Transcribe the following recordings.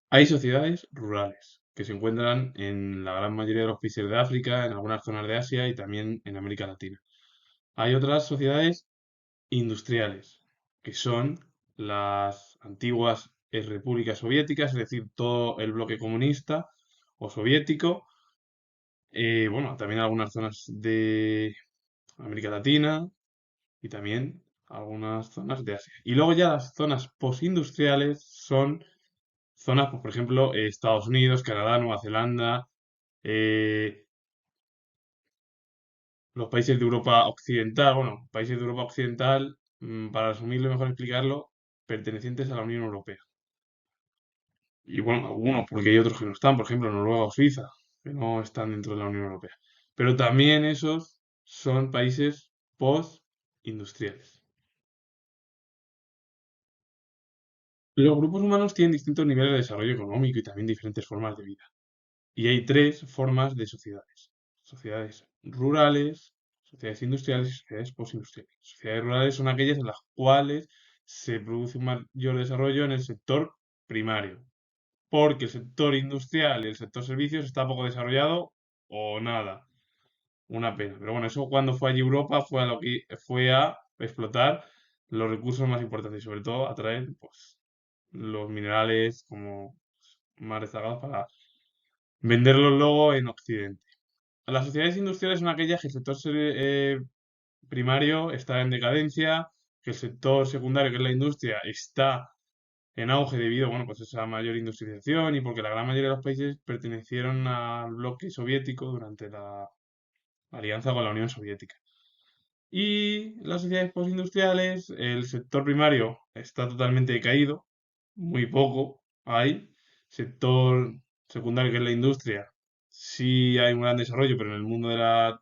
Hay sociedades rurales que se encuentran en la gran mayoría de los países de África, en algunas zonas de Asia y también en América Latina. Hay otras sociedades industriales, que son las antiguas repúblicas soviéticas, es decir, todo el bloque comunista o soviético, bueno, también algunas zonas de América Latina y también algunas zonas de Asia. Y luego ya las zonas postindustriales son zonas, pues, por ejemplo, Estados Unidos, Canadá, Nueva Zelanda, eh, los países de Europa Occidental, bueno, países de Europa Occidental, para resumirlo y mejor explicarlo, pertenecientes a la Unión Europea. Y bueno, algunos, porque hay otros que no están, por ejemplo, Noruega o Suiza, que no están dentro de la Unión Europea. Pero también esos son países post-industriales. Los grupos humanos tienen distintos niveles de desarrollo económico y también diferentes formas de vida. Y hay tres formas de sociedades. Sociedades rurales, sociedades industriales y sociedades postindustriales. Sociedades rurales son aquellas en las cuales se produce un mayor desarrollo en el sector primario, porque el sector industrial y el sector servicios está poco desarrollado o nada. Una pena. Pero bueno, eso cuando fue allí Europa fue a lo que fue a explotar los recursos más importantes y sobre todo atraer pues los minerales como más rezagados para venderlos luego en Occidente. Las sociedades industriales son aquellas que el sector primario está en decadencia, que el sector secundario, que es la industria, está en auge debido, bueno, pues a esa mayor industrialización y porque la gran mayoría de los países pertenecieron al bloque soviético durante la alianza con la Unión Soviética. Y las sociedades postindustriales, el sector primario está totalmente decaído, muy poco hay. Sector secundario, que es la industria, sí hay un gran desarrollo, pero en el mundo de las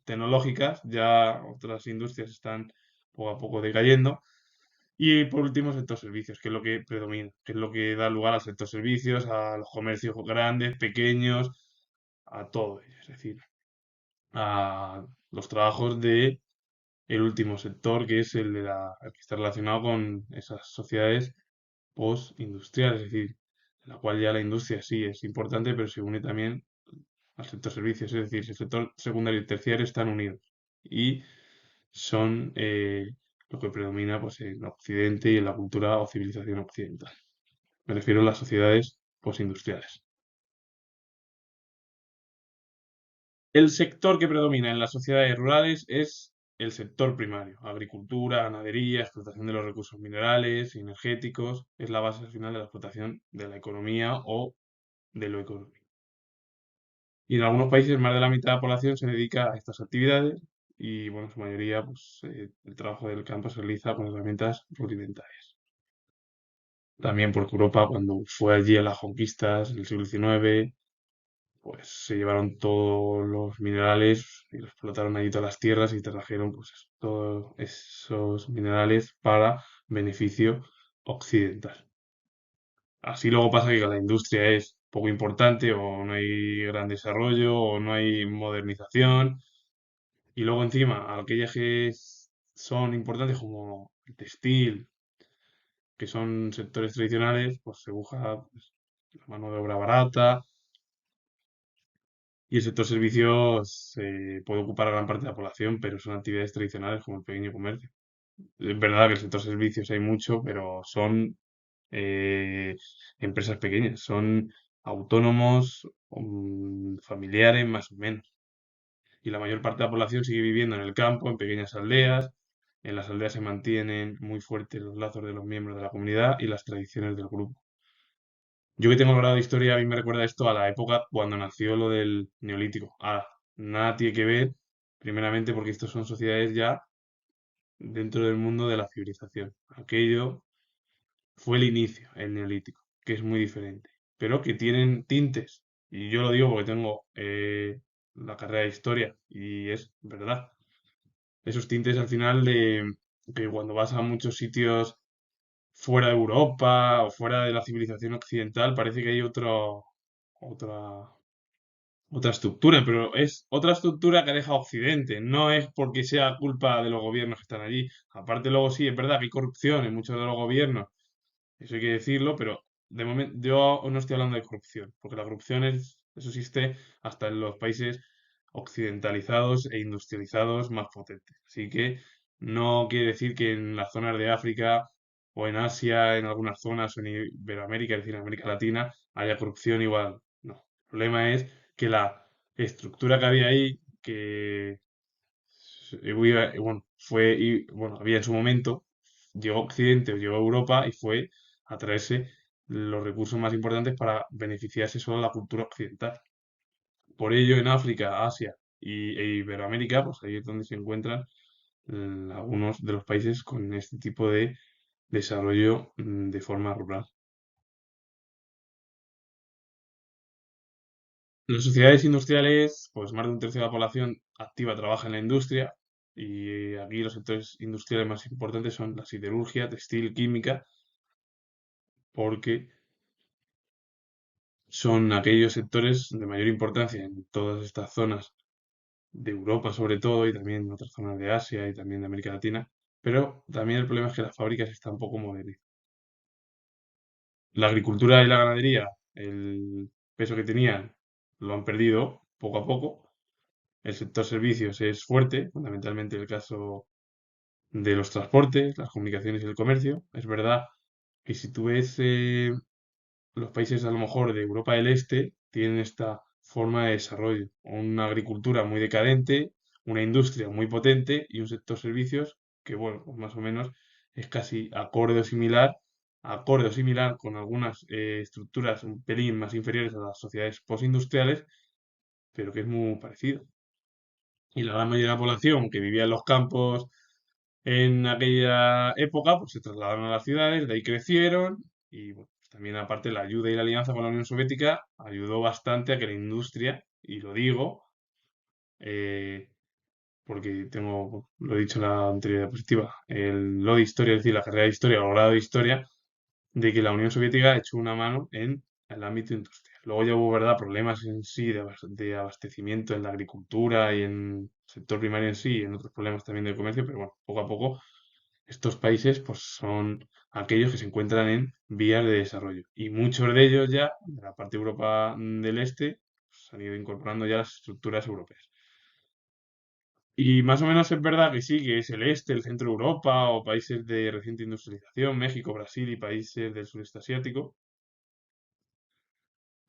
tecnológicas ya otras industrias están poco a poco decayendo. Y por último, sector servicios, que es lo que predomina, que es lo que da lugar al sector servicios, a los comercios grandes, pequeños, a todo ello, es decir, a los trabajos de el último sector, que es el que está relacionado con esas sociedades postindustriales, es decir, en la cual ya la industria sí es importante, pero se une también al sector servicios, es decir, el sector secundario y terciario están unidos y son lo que predomina pues, en Occidente y en la cultura o civilización occidental. Me refiero a las sociedades postindustriales. El sector que predomina en las sociedades rurales es el sector primario, agricultura, ganadería, explotación de los recursos minerales y energéticos, es la base al final de la explotación de la economía o de lo económico. Y en algunos países más de la mitad de la población se dedica a estas actividades y, bueno, en su mayoría, pues el trabajo del campo se realiza con herramientas rudimentarias. También porque Europa, cuando fue allí a las conquistas del siglo XIX, pues se llevaron todos los minerales y los explotaron allí todas las tierras y trajeron pues todos esos minerales para beneficio occidental. Así luego pasa que la industria es poco importante o no hay gran desarrollo o no hay modernización y luego encima aquellas que son importantes como el textil, que son sectores tradicionales, pues se busca pues, la mano de obra barata y el sector servicios puede ocupar a gran parte de la población, pero son actividades tradicionales como el pequeño comercio. Es verdad que el sector servicios hay mucho, pero son eh, empresas pequeñas, son autónomos, familiares más o menos. Y la mayor parte de la población sigue viviendo en el campo, en pequeñas aldeas. En las aldeas se mantienen muy fuertes los lazos de los miembros de la comunidad y las tradiciones del grupo. Yo que tengo el grado de historia, a mí me recuerda esto a la época cuando nació lo del Neolítico. Nada tiene que ver, primeramente porque estos son sociedades ya dentro del mundo de la civilización. Aquello fue el inicio, el Neolítico, que es muy diferente, pero que tienen tintes. Y yo lo digo porque tengo la carrera de historia y es verdad. Esos tintes al final de que cuando vas a muchos sitios fuera de Europa o fuera de la civilización occidental, parece que hay otra, otra estructura, pero es otra estructura que deja Occidente. No es porque sea culpa de los gobiernos que están allí. Aparte, luego sí, es verdad que hay corrupción en muchos de los gobiernos, eso hay que decirlo, pero de momento, yo no estoy hablando de corrupción, porque la corrupción eso existe hasta en los países occidentalizados e industrializados más potentes. Así que no quiere decir que en las zonas de África o en Asia, en algunas zonas, o en Iberoamérica, es decir, en América Latina, haya corrupción igual. No. El problema es que la estructura que había ahí, que bueno, bueno, había en su momento, llegó a Occidente o llegó a Europa y fue a traerse los recursos más importantes para beneficiarse solo a la cultura occidental. Por ello, en África, Asia e Iberoamérica, pues ahí es donde se encuentran algunos de los países con este tipo de desarrollo de forma rural. Las sociedades industriales, pues más de un tercio de la población activa trabaja en la industria y aquí los sectores industriales más importantes son la siderurgia, textil, química, porque son aquellos sectores de mayor importancia en todas estas zonas de Europa sobre todo y también en otras zonas de Asia y también de América Latina, pero también el problema es que las fábricas están un poco modernizadas. La agricultura y la ganadería, el peso que tenían, lo han perdido poco a poco. El sector servicios es fuerte, fundamentalmente el caso de los transportes, las comunicaciones y el comercio. Es verdad que si tú ves los países a lo mejor de Europa del Este tienen esta forma de desarrollo, una agricultura muy decadente, una industria muy potente y un sector servicios que, bueno, pues más o menos es casi acorde o similar con algunas estructuras un pelín más inferiores a las sociedades postindustriales, pero que es muy parecido. Y la gran mayoría de la población que vivía en los campos en aquella época, pues se trasladaron a las ciudades, de ahí crecieron y bueno, pues también aparte la ayuda y la alianza con la Unión Soviética ayudó bastante a que la industria, y lo digo, eh, porque tengo, lo he dicho en la anterior diapositiva, lo de historia, es decir, la carrera de historia o el grado de historia, de que la Unión Soviética ha hecho una mano en el ámbito industrial. Luego ya hubo, ¿verdad?, problemas en sí de abastecimiento en la agricultura y en el sector primario en sí, y en otros problemas también de comercio, pero bueno, poco a poco estos países pues son aquellos que se encuentran en vías de desarrollo y muchos de ellos ya, de la parte de Europa del Este, pues, han ido incorporando ya las estructuras europeas. Y más o menos es verdad que sí, que es el este, el centro de Europa o países de reciente industrialización, México, Brasil y países del sureste asiático,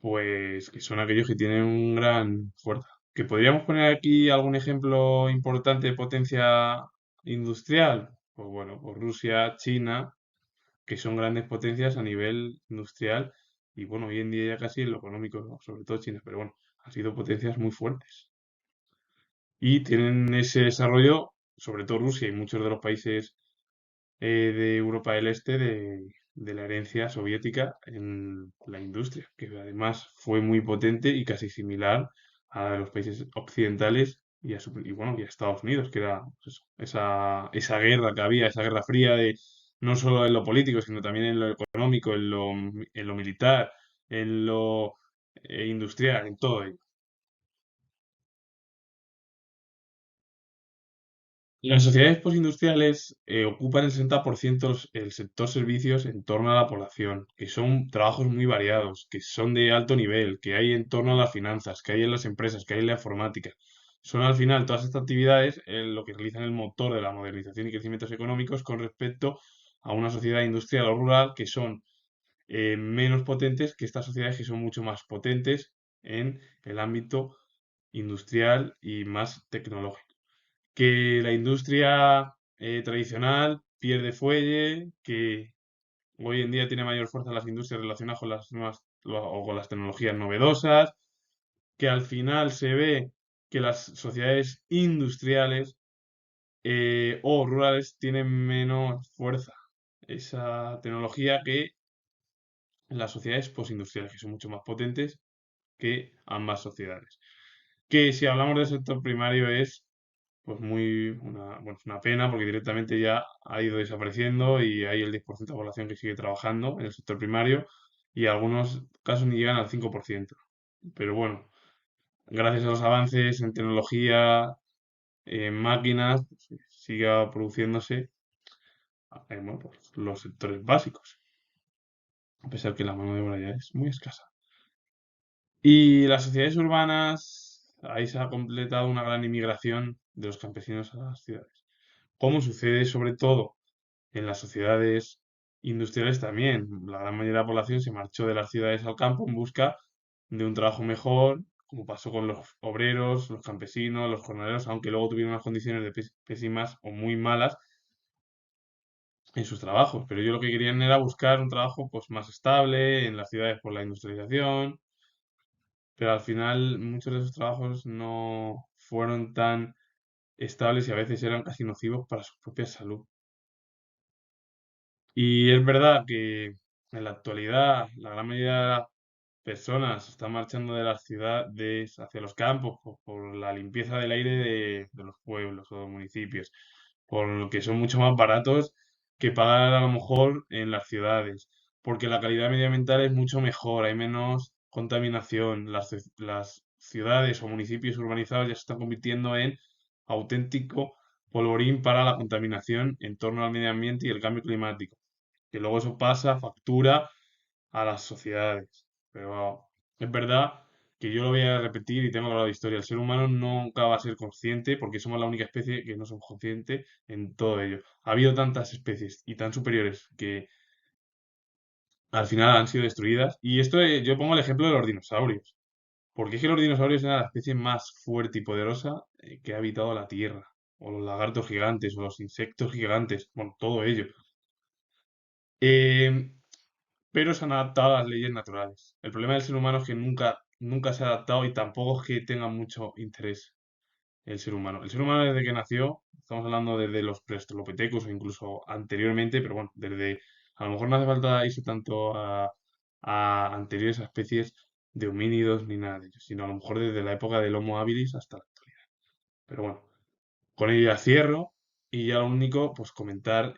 pues que son aquellos que tienen un gran fuerza. ¿Que podríamos poner aquí algún ejemplo importante de potencia industrial? Pues bueno, pues Rusia, China, que son grandes potencias a nivel industrial y bueno, hoy en día ya casi en lo económico, ¿no? Sobre todo China, pero bueno, han sido potencias muy fuertes. Y tienen ese desarrollo, sobre todo Rusia y muchos de los países de Europa del Este, de la herencia soviética en la industria, que además fue muy potente y casi similar a los países occidentales y bueno, y a Estados Unidos, que era pues eso, esa guerra que había, esa guerra fría de no solo en lo político, sino también en lo económico, en lo militar, en lo industrial, en todo ello. Las sociedades postindustriales ocupan el 60% el sector servicios en torno a la población, que son trabajos muy variados, que son de alto nivel, que hay en torno a las finanzas, que hay en las empresas, que hay en la informática. Son al final todas estas actividades lo que realizan el motor de la modernización y crecimientos económicos con respecto a una sociedad industrial o rural que son menos potentes que estas sociedades que son mucho más potentes en el ámbito industrial y más tecnológico. Que la industria tradicional pierde fuelle, que hoy en día tiene mayor fuerza las industrias relacionadas con las nuevas o con las tecnologías novedosas, que al final se ve que las sociedades industriales o rurales tienen menos fuerza esa tecnología que las sociedades postindustriales, que son mucho más potentes que ambas sociedades. Que si hablamos del sector primario es pues bueno, es una pena porque directamente ya ha ido desapareciendo y hay el 10% de la población que sigue trabajando en el sector primario y algunos casos ni llegan al 5%. Pero bueno, gracias a los avances en tecnología, en máquinas, pues, siga produciéndose bueno, pues, los sectores básicos. a pesar que la mano de obra ya es muy escasa. Y las sociedades urbanas, ahí se ha completado una gran inmigración de los campesinos a las ciudades. Como sucede sobre todo en las sociedades industriales también. La gran mayoría de la población se marchó de las ciudades al campo en busca de un trabajo mejor, como pasó con los obreros, los campesinos, los jornaleros, aunque luego tuvieron unas condiciones de pésimas o muy malas en sus trabajos. Pero ellos lo que querían era buscar un trabajo pues más estable en las ciudades por la industrialización, pero al final muchos de esos trabajos no fueron tan estables y a veces eran casi nocivos para su propia salud. Y es verdad que en la actualidad la gran mayoría de las personas se están marchando de las ciudades hacia los campos por la limpieza del aire de los pueblos o municipios, por lo que son mucho más baratos que pagar a lo mejor en las ciudades, porque la calidad medioambiental es mucho mejor, hay menos contaminación, las ciudades o municipios urbanizados ya se están convirtiendo en auténtico polvorín para la contaminación en torno al medio ambiente y el cambio climático, que luego eso pasa factura a las sociedades. Pero es verdad que yo lo voy a repetir y tengo que hablar de historia. El ser humano nunca va a ser consciente porque somos la única especie que no somos conscientes en todo ello. Ha habido tantas especies y tan superiores que al final han sido destruidas. Y esto yo pongo el ejemplo de los dinosaurios. Porque es que los dinosaurios eran la especie más fuerte y poderosa que ha habitado la Tierra. O los lagartos gigantes, o los insectos gigantes. Bueno, todo ello. Eh, pero se han adaptado a las leyes naturales. El problema del ser humano es que nunca se ha adaptado y tampoco es que tenga mucho interés el ser humano. El ser humano desde que nació, estamos hablando desde los prestrolopithecus o incluso anteriormente, pero bueno, a lo mejor no hace falta irse tanto a anteriores especies de homínidos ni nada de ello, sino a lo mejor desde la época del Homo habilis hasta la actualidad. Pero bueno, con ello ya cierro y ya lo único, pues comentar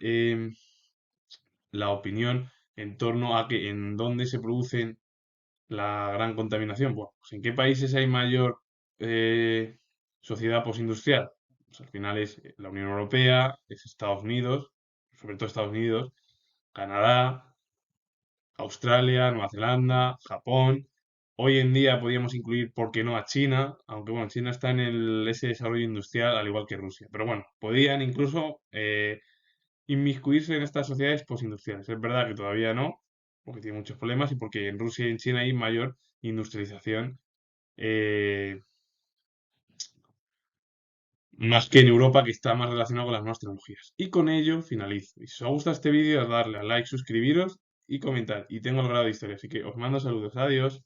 la opinión en torno a que en dónde se producen la gran contaminación. Bueno, pues ¿en qué países hay mayor sociedad postindustrial? Pues al final es la Unión Europea, es Estados Unidos, sobre todo Estados Unidos, Canadá, Australia, Nueva Zelanda, Japón. Hoy en día podríamos incluir, ¿por qué no?, a China, aunque bueno, China está en ese desarrollo industrial al igual que Rusia. Pero bueno, podrían incluso inmiscuirse en estas sociedades postindustriales. Es verdad que todavía no, porque tiene muchos problemas y porque en Rusia y en China hay mayor industrialización, eh, más que en Europa, que está más relacionado con las nuevas tecnologías. Y con ello finalizo. Y si os ha gustado este vídeo, darle a like, suscribiros y comentar. Y tengo el grado de historia, así que os mando saludos. Adiós.